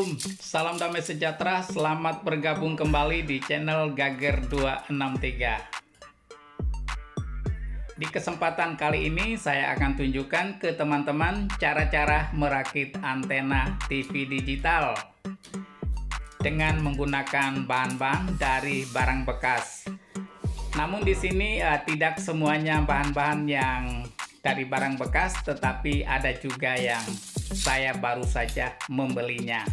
Assalamualaikum, salam damai sejahtera, selamat bergabung kembali di channel Gager 263. Di kesempatan kali ini saya akan tunjukkan ke teman-teman cara-cara merakit antena TV digital dengan menggunakan bahan-bahan dari barang bekas. Namun di sini tidak semuanya bahan-bahan yang dari barang bekas, tetapi ada juga yang saya baru saja membelinya.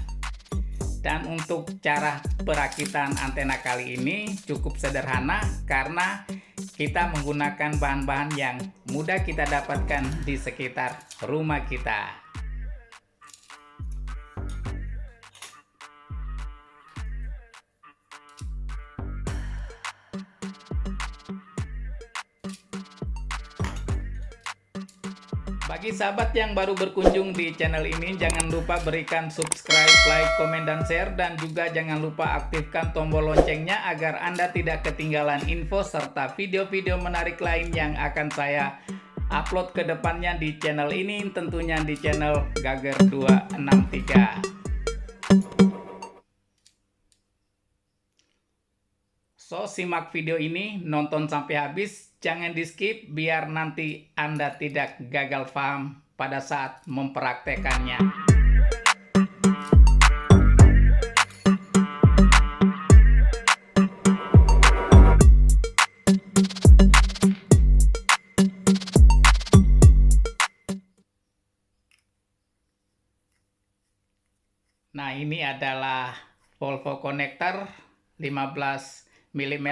Dan untuk cara perakitan antena kali ini cukup sederhana karena kita menggunakan bahan-bahan yang mudah kita dapatkan di sekitar rumah kita. Bagi sahabat yang baru berkunjung di channel ini, jangan lupa berikan subscribe, like, komen, dan share. Dan juga jangan lupa aktifkan tombol loncengnya agar Anda tidak ketinggalan info serta video-video menarik lain yang akan saya upload ke depannya di channel ini, tentunya di channel Gager 263. So, simak video ini, nonton sampai habis, jangan di skip biar nanti Anda tidak gagal paham pada saat mempraktekannya. Nah, ini adalah Volvo connector 15 mm.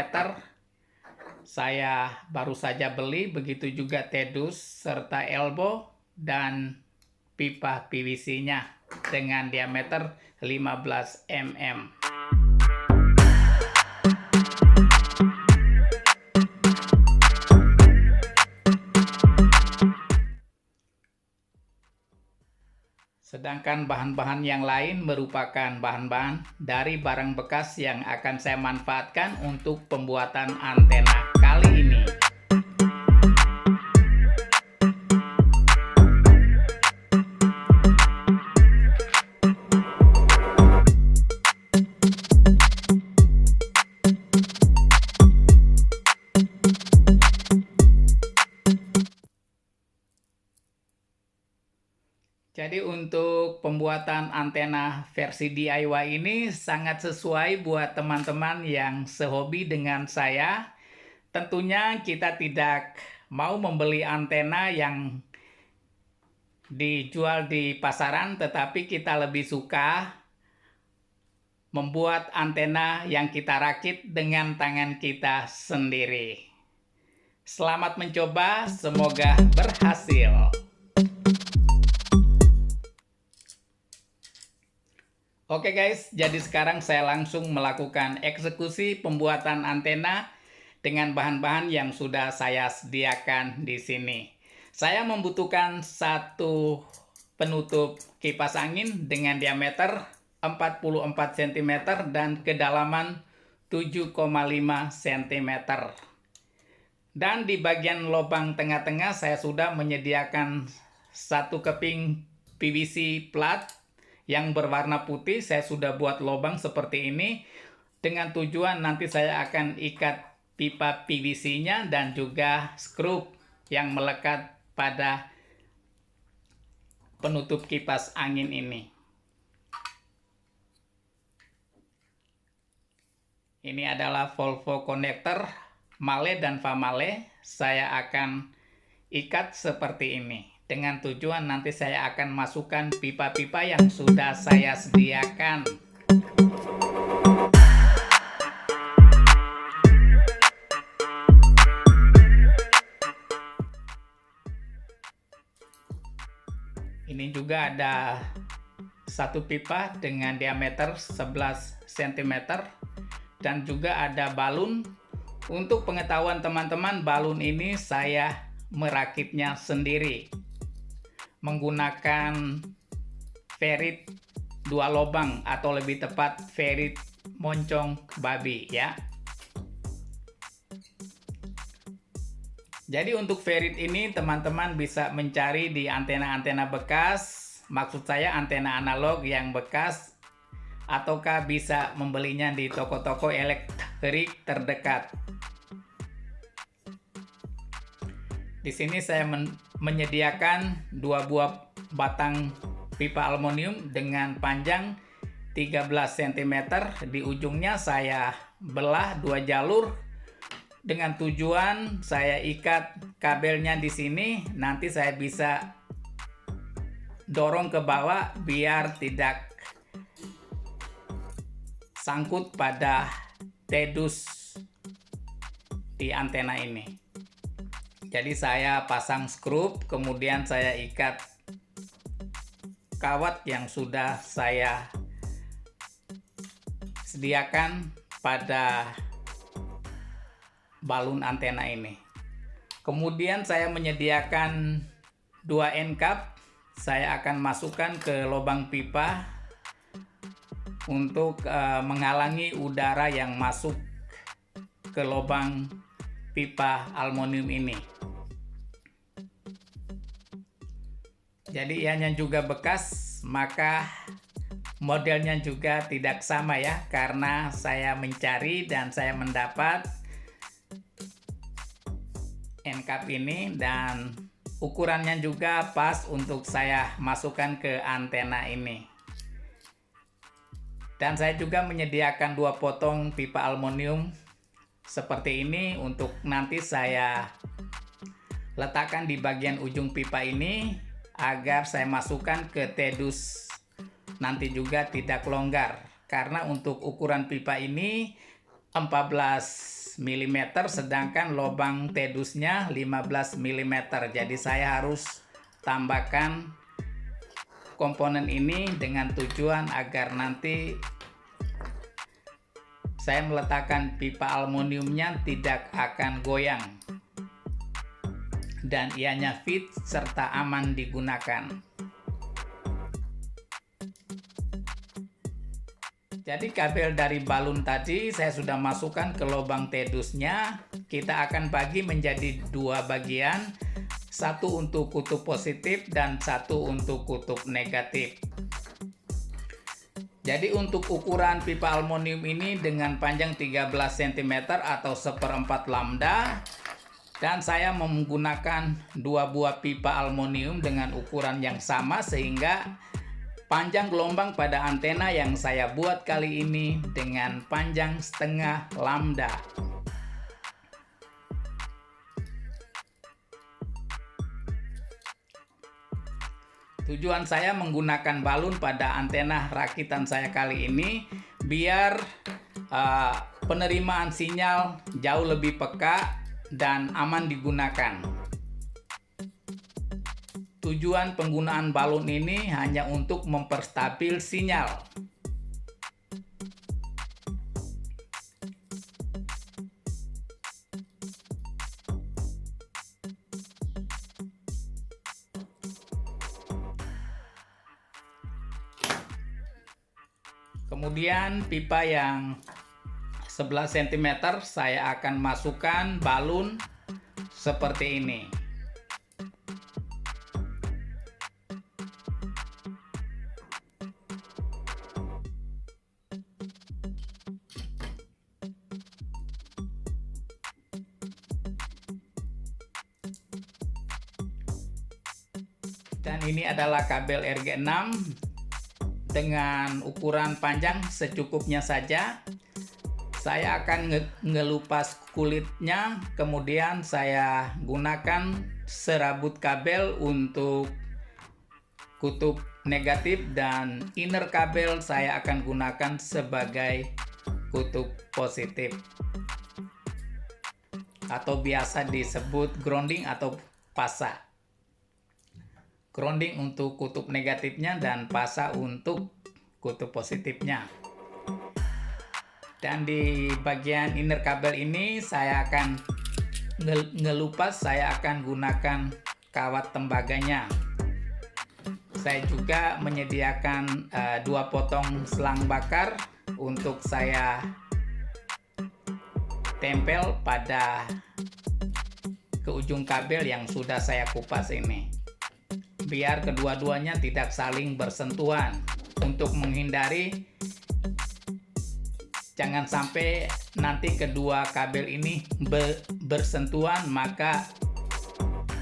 Saya baru saja beli, begitu juga tedus serta elbow dan pipa PVC-nya dengan diameter 15 mm. Sedangkan bahan-bahan yang lain merupakan bahan-bahan dari barang bekas yang akan saya manfaatkan untuk pembuatan antena kali ini. Jadi untuk pembuatan antena versi DIY ini sangat sesuai buat teman-teman yang sehobi dengan saya. Tentunya kita tidak mau membeli antena yang dijual di pasaran, tetapi kita lebih suka membuat antena yang kita rakit dengan tangan kita sendiri. Selamat mencoba, semoga berhasil. Oke guys, jadi sekarang saya langsung melakukan eksekusi pembuatan antena dengan bahan-bahan yang sudah saya sediakan di sini. Saya membutuhkan satu penutup kipas angin dengan diameter 44 cm dan kedalaman 7,5 cm. Dan di bagian lubang tengah-tengah saya sudah menyediakan satu keping PVC plat yang berwarna putih. Saya sudah buat lubang seperti ini dengan tujuan nanti saya akan ikat pipa PVC-nya dan juga skrup yang melekat pada penutup kipas angin ini. Ini adalah Volvo connector male dan famale. Saya akan ikat seperti ini. Dengan tujuan nanti saya akan masukkan pipa-pipa yang sudah saya sediakan. Ini juga ada satu pipa dengan diameter 11 cm dan juga ada balun. Untuk pengetahuan teman-teman, balun ini saya merakitnya sendiri menggunakan ferit 2 lubang atau lebih tepat ferit moncong babi ya. Jadi untuk ferit ini teman-teman bisa mencari di antena-antena bekas, maksud saya antena analog yang bekas ataukah bisa membelinya di toko-toko elektrik terdekat. Di sini saya menyediakan 2 buah batang pipa aluminium dengan panjang 13 cm. Di ujungnya saya belah 2 jalur dengan tujuan saya ikat kabelnya di sini. Nanti saya bisa dorong ke bawah biar tidak sangkut pada tedus di antena ini. Jadi saya pasang skrup, kemudian saya ikat kawat yang sudah saya sediakan pada balun antena ini. Kemudian saya menyediakan 2 end cap. Saya akan masukkan ke lubang pipa untuk menghalangi udara yang masuk ke lubang pipa aluminium ini. Jadi ianya juga bekas, maka modelnya juga tidak sama ya, karena saya mencari dan saya mendapat end cap ini dan ukurannya juga pas untuk saya masukkan ke antena ini. Dan saya juga menyediakan 2 potong pipa aluminium seperti ini untuk nanti saya letakkan di bagian ujung pipa ini agar saya masukkan ke tedus nanti juga tidak longgar, karena untuk ukuran pipa ini 14 mm sedangkan lubang tedusnya 15 mm. Jadi saya harus tambahkan komponen ini dengan tujuan agar nanti saya meletakkan pipa aluminiumnya tidak akan goyang dan ianya fit serta aman digunakan. Jadi kabel dari balun tadi saya sudah masukkan ke lubang tedusnya. Kita akan bagi menjadi 2 bagian, satu untuk kutub positif dan satu untuk kutub negatif. Jadi untuk ukuran pipa aluminium ini dengan panjang 13 cm atau 1/4 lambda, dan saya menggunakan 2 buah pipa aluminium dengan ukuran yang sama sehingga panjang gelombang pada antena yang saya buat kali ini dengan panjang 1/2 lambda. Tujuan saya menggunakan balun pada antena rakitan saya kali ini biar penerimaan sinyal jauh lebih peka dan aman digunakan. Tujuan penggunaan balun ini hanya untuk memperstabil sinyal. Kemudian pipa yang 11 cm saya akan masukkan balun seperti ini. Dan ini adalah kabel RG6 dengan ukuran panjang secukupnya saja. Saya akan ngelupas kulitnya, kemudian saya gunakan serabut kabel untuk kutub negatif dan inner kabel saya akan gunakan sebagai kutub positif atau biasa disebut grounding atau pasa. Grounding untuk kutub negatifnya dan pasa untuk kutub positifnya. Dan di bagian inner kabel ini saya akan ngelupas, saya akan gunakan kawat tembaganya. Saya juga menyediakan 2 potong selang bakar untuk saya tempel pada ke ujung kabel yang sudah saya kupas ini, biar kedua-duanya tidak saling bersentuhan untuk menghindari Jangan sampai nanti kedua kabel ini bersentuhan, maka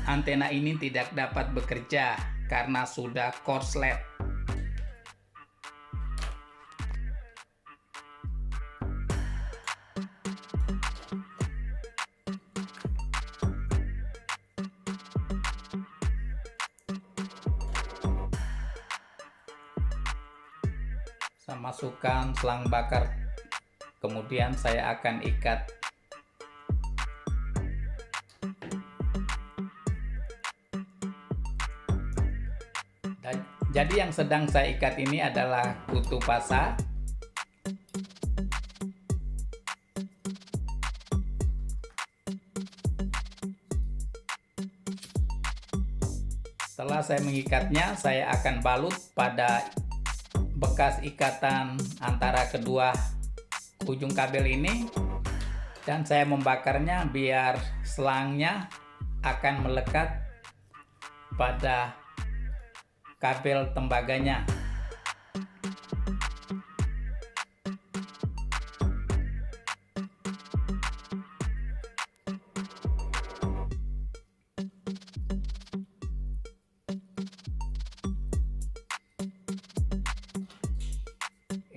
antena ini tidak dapat bekerja karena sudah korslet. Saya masukkan selang bakar, kemudian saya akan ikat. Jadi yang sedang saya ikat ini adalah kutu pasa. Setelah saya mengikatnya, saya akan balut pada bekas ikatan antara kedua ujung kabel ini, dan saya membakarnya biar selangnya akan melekat pada kabel tembaganya.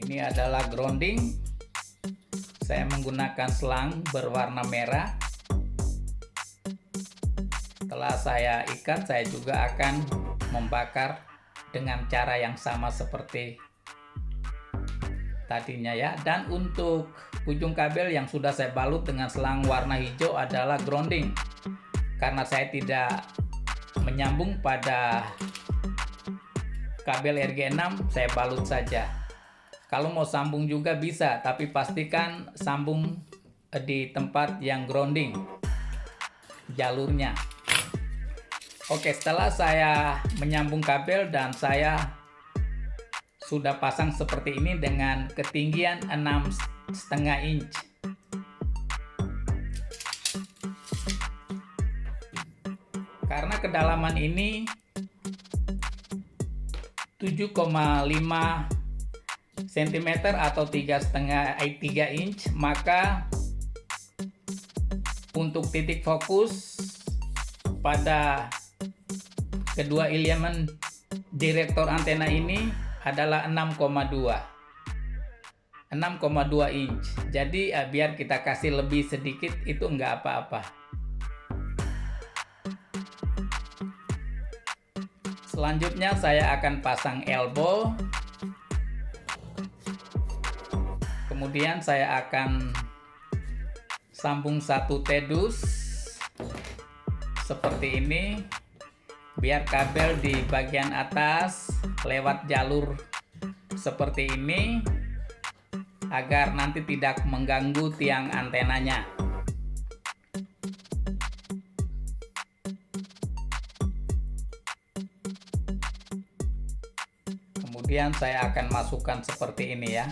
Ini adalah grounding. Saya menggunakan selang berwarna merah. Setelah saya ikat, saya juga akan membakar dengan cara yang sama seperti tadinya ya. Dan untuk ujung kabel yang sudah saya balut dengan selang warna hijau adalah grounding, karena saya tidak menyambung pada kabel RG6, saya balut saja. Kalau mau sambung juga bisa, tapi pastikan sambung di tempat yang grounding jalurnya. Oke, setelah saya menyambung kabel dan saya sudah pasang seperti ini dengan ketinggian 6,5 inch. Karena kedalaman ini 7,5 cm atau 3 inch, maka untuk titik fokus pada kedua elemen direktor antena ini adalah 6,2 inch. Jadi biar kita kasih lebih sedikit itu enggak apa-apa. Selanjutnya saya akan pasang elbow. Kemudian saya akan sambung satu tedus seperti ini, biar kabel di bagian atas lewat jalur seperti ini agar nanti tidak mengganggu tiang antenanya. Kemudian saya akan masukkan seperti ini ya.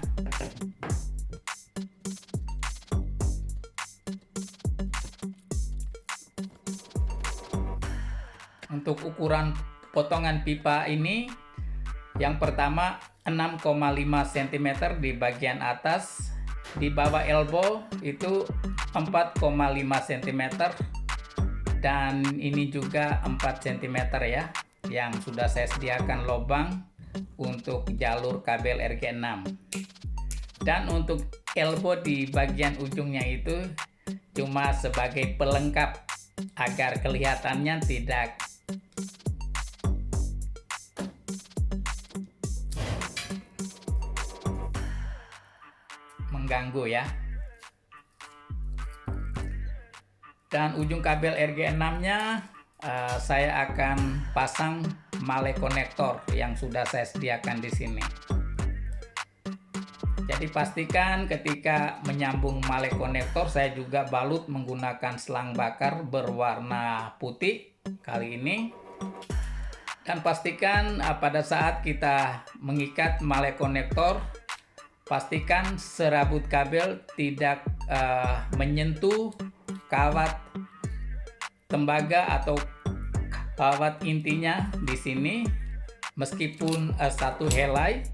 Untuk ukuran potongan pipa ini, yang pertama 6,5 cm di bagian atas, di bawah elbow itu 4,5 cm, dan ini juga 4 cm ya, yang sudah saya sediakan lubang untuk jalur kabel RG6. Dan untuk elbow di bagian ujungnya itu cuma sebagai pelengkap agar kelihatannya tidak mengganggu ya. Dan ujung kabel RG6-nya saya akan pasang male konektor yang sudah saya sediakan di sini. Jadi pastikan ketika menyambung male konektor saya juga balut menggunakan selang bakar berwarna putih kali ini. Dan pastikan pada saat kita mengikat male konektor, pastikan serabut kabel tidak menyentuh kawat tembaga atau kawat intinya di sini. Meskipun satu helai,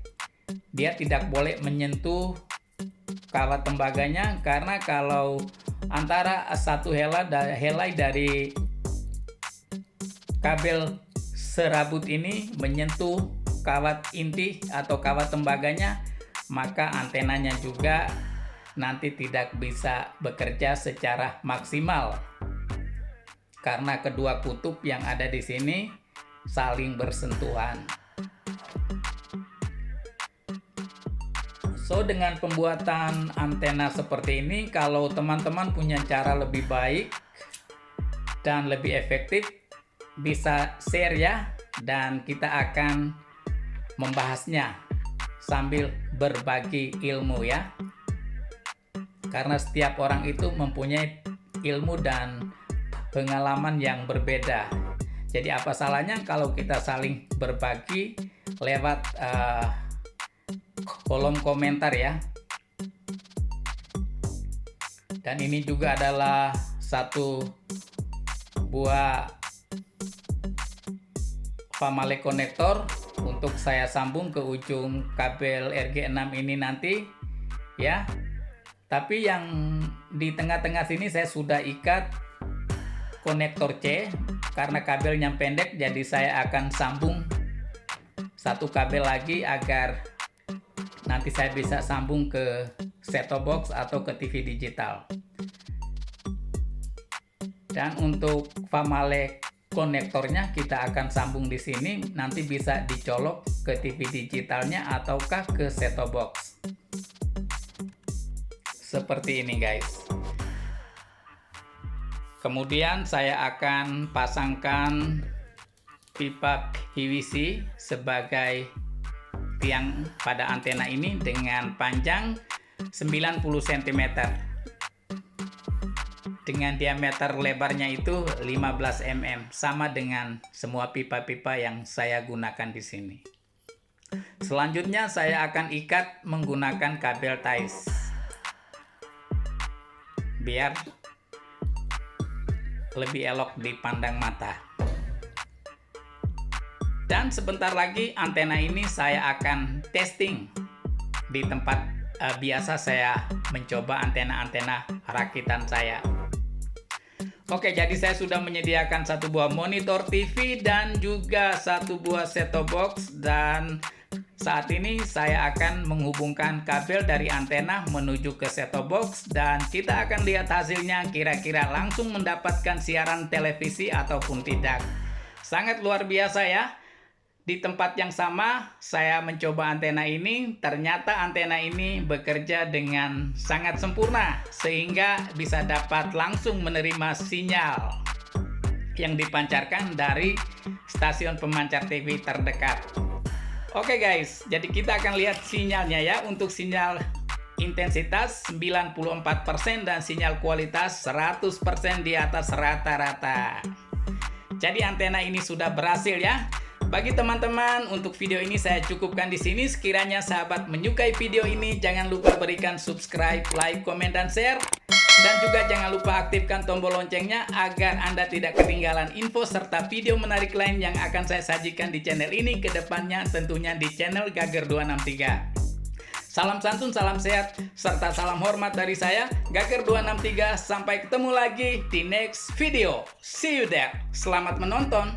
dia tidak boleh menyentuh kawat tembaganya, karena kalau antara satu helai dari kabel serabut ini menyentuh kawat inti atau kawat tembaganya, maka antenanya juga nanti tidak bisa bekerja secara maksimal karena kedua kutub yang ada di sini saling bersentuhan. So, dengan pembuatan antena seperti ini, kalau teman-teman punya cara lebih baik dan lebih efektif, bisa share ya, dan kita akan membahasnya sambil berbagi ilmu ya. Karena setiap orang itu mempunyai ilmu dan pengalaman yang berbeda. Jadi apa salahnya kalau kita saling berbagi lewat kolom komentar ya. Dan ini juga adalah satu buah famale konektor untuk saya sambung ke ujung kabel RG6 ini nanti ya. Tapi yang di tengah-tengah sini saya sudah ikat konektor C karena kabelnya pendek, jadi saya akan sambung satu kabel lagi agar nanti saya bisa sambung ke set-top box atau ke TV digital. Dan untuk famale konektornya kita akan sambung di sini, nanti bisa dicolok ke TV digitalnya ataukah ke set-top box. Seperti ini guys. Kemudian saya akan pasangkan pipa PVC sebagai tiang pada antena ini dengan panjang 90 cm. Dengan diameter lebarnya itu 15 mm, sama dengan semua pipa-pipa yang saya gunakan di sini. Selanjutnya saya akan ikat menggunakan kabel ties. Biar lebih elok dipandang mata. Dan sebentar lagi antena ini saya akan testing di tempat biasa saya mencoba antena-antena rakitan saya. Oke, jadi saya sudah menyediakan satu buah monitor TV dan juga satu buah set-top box, dan saat ini saya akan menghubungkan kabel dari antena menuju ke set-top box dan kita akan lihat hasilnya, kira-kira langsung mendapatkan siaran televisi ataupun tidak. Sangat luar biasa ya. Di tempat yang sama saya mencoba antena ini, ternyata antena ini bekerja dengan sangat sempurna sehingga bisa dapat langsung menerima sinyal yang dipancarkan dari stasiun pemancar TV terdekat. Oke guys, jadi kita akan lihat sinyalnya ya. Untuk sinyal intensitas 94% dan sinyal kualitas 100% di atas rata-rata. Jadi antena ini sudah berhasil ya. Bagi teman-teman, untuk video ini saya cukupkan di sini. Sekiranya sahabat menyukai video ini, jangan lupa berikan subscribe, like, komen, dan share. Dan juga jangan lupa aktifkan tombol loncengnya agar Anda tidak ketinggalan info serta video menarik lain yang akan saya sajikan di channel ini ke depannya, tentunya di channel Gager 263. Salam santun, salam sehat, serta salam hormat dari saya, Gager 263. Sampai ketemu lagi di next video. See you there. Selamat menonton.